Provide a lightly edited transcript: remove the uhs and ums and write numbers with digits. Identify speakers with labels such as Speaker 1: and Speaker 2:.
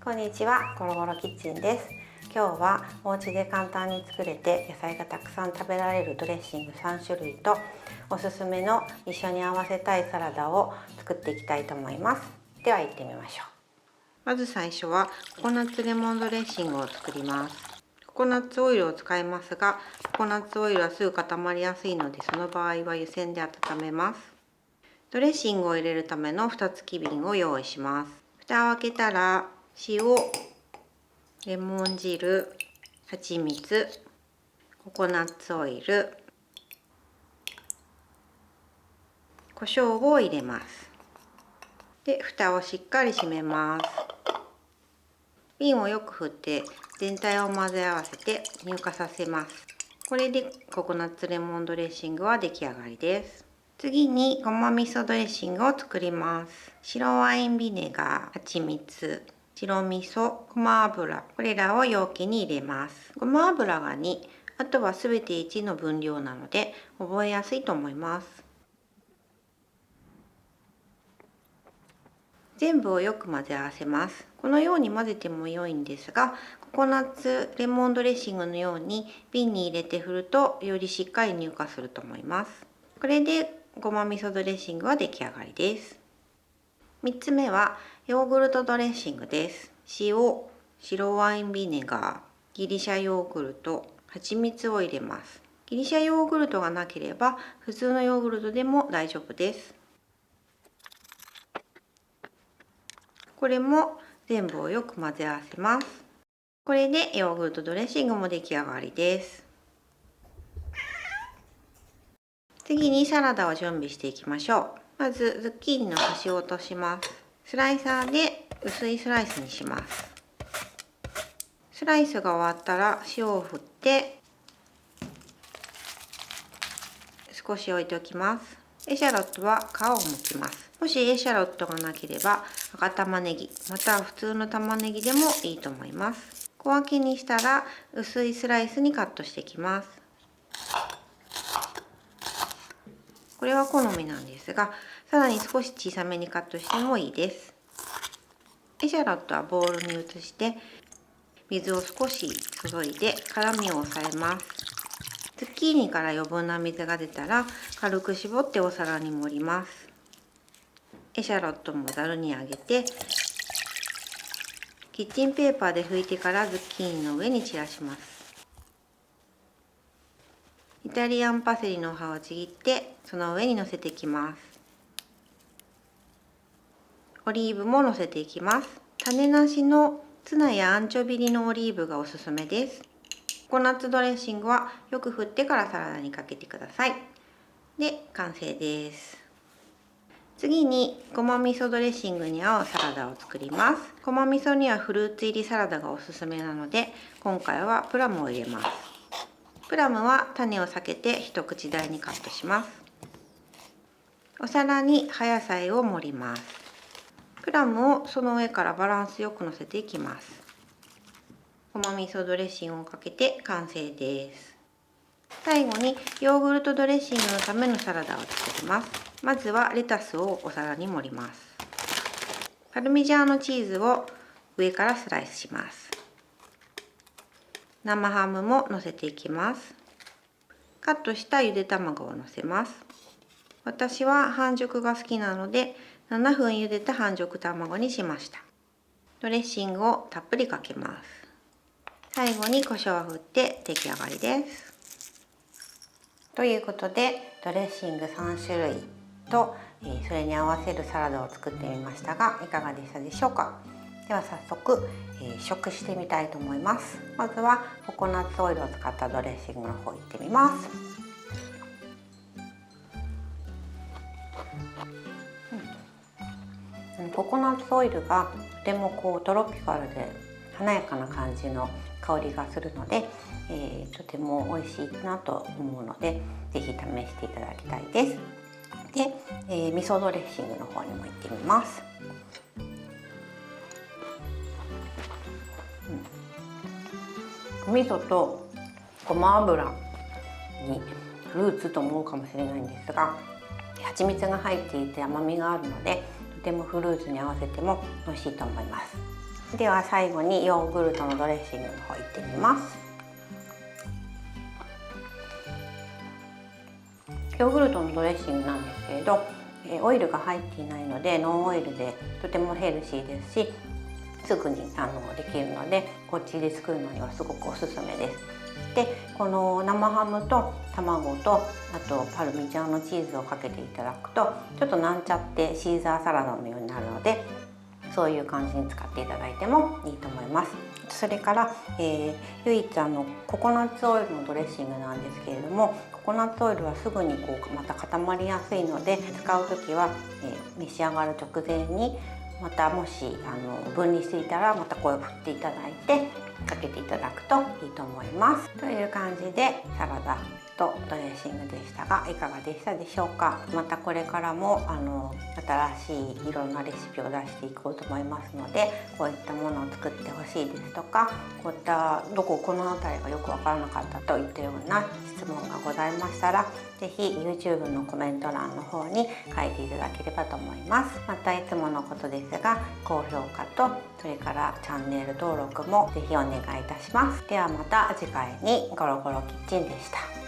Speaker 1: こんにちは、ゴロゴロキッチンです。今日はお家で簡単に作れて野菜がたくさん食べられるドレッシング3種類とおすすめの一緒に合わせたいサラダを作っていきたいと思います。では行ってみましょう。まず最初はココナッツレモンドレッシングを作ります。ココナッツオイルを使いますが、ココナッツオイルはすぐ固まりやすいので、その場合は湯煎で温めます。ドレッシングを入れるための蓋付き瓶を用意します。蓋を開けたら塩、レモン汁、蜂蜜、ココナッツオイル、胡椒を入れます。で、蓋をしっかり閉めます。瓶をよく振って全体を混ぜ合わせて乳化させます。これでココナッツレモンドレッシングは出来上がりです。次にごま味噌ドレッシングを作ります。白ワインビネガー、蜂蜜、白味噌、ごま油、これらを容器に入れます。ごま油が2、あとはすべて1の分量なので覚えやすいと思います。全部をよく混ぜ合わせます。このように混ぜても良いんですが、ココナッツレモンドレッシングのように瓶に入れて振るとよりしっかり乳化すると思います。これでごま味噌ドレッシングは出来上がりです。3つ目はヨーグルトドレッシングです。塩、白ワインビネガー、ギリシャヨーグルト、蜂蜜を入れます。ギリシャヨーグルトがなければ普通のヨーグルトでも大丈夫です。これも全部をよく混ぜ合わせます。これでヨーグルトドレッシングも出来上がりです。次にサラダを準備していきましょう。まずズッキーニの端を落とします。スライサーで薄いスライスにします。スライスが終わったら塩を振って少し置いておきます。エシャロットは皮を剥きます。もしエシャロットがなければ赤玉ねぎまたは普通の玉ねぎでもいいと思います。小分けにしたら薄いスライスにカットしていきます。これは好みなんですが、さらに少し小さめにカットしてもいいです。エシャロットはボウルに移して水を少し注いで辛みを抑えます。ズッキーニから余分な水が出たら軽く絞ってお皿に盛ります。エシャロットもざるにあげてキッチンペーパーで拭いてからズッキーニの上に散らします。イタリアンパセリの葉をちぎってその上に乗せていきます。オリーブも乗せていきます。種なしのツナやアンチョビ入りのオリーブがおすすめです。ココナッツドレッシングはよく振ってからサラダにかけてください。で、完成です。次にごま味噌ドレッシングに合うサラダを作ります。ごま味噌にはフルーツ入りサラダがおすすめなので、今回はプラムを入れます。プラムは種を避けて一口大にカットします。お皿に葉野菜を盛ります。プラムをその上からバランスよく乗せていきます。ごま味噌ドレッシングをかけて完成です。最後にヨーグルトドレッシングのためのサラダを作ります。まずはレタスをお皿に盛ります。パルミジャーノチーズを上からスライスします。生ハムも乗せていきます。カットしたゆで卵を乗せます。私は半熟が好きなので7分茹でた半熟卵にしました。ドレッシングをたっぷりかけます。最後に胡椒を振って出来上がりです。ということでドレッシング3種類とそれに合わせるサラダを作ってみましたが、いかがでしたでしょうか。では早速試食してみたいと思います。まずはココナッツオイルを使ったドレッシングの方いってみます。ココナッツオイルがとてもトロピカルで華やかな感じの香りがするので、とても美味しいなと思うのでぜひ試していただきたいです。で、味噌ドレッシングの方にも行ってみます。お味噌とごま油にフルーツと思うかもしれないんですが、蜂蜜が入っていて甘みがあるのでとてもフルーツに合わせても美味しいと思います。では最後にヨーグルトのドレッシングの方いってみます。ヨーグルトのドレッシングなんですけれど、オイルが入っていないのでノンオイルでとてもヘルシーですし、すぐにできるのでこっちで作るのにはすごくおすすめです。でこの生ハムと卵とあとパルミジャーノチーズをかけていただくとちょっとなんちゃってシーザーサラダのようになるので、そういう感じに使っていただいてもいいと思います。それから、唯一ココナッツオイルのドレッシングなんですけれども、ココナッツオイルはすぐにまた固まりやすいので、使う時は、召し上がる直前にまたもし分離していたらまたこれを振っていただいてかけていただくといいと思います。という感じでサラダとドレッシングでしたが、いかがでしたでしょうか。またこれからも新しいいろんなレシピを出していこうと思いますので、こういったものを作ってほしいですとか、こういったこの辺りがよくわからなかったといったような質問がございましたら、ぜひ YouTube のコメント欄の方に書いていただければと思います。またいつものことですが、高評価とそれからチャンネル登録もぜひお願いいたします。ではまた次回にゴロゴロキッチンでした。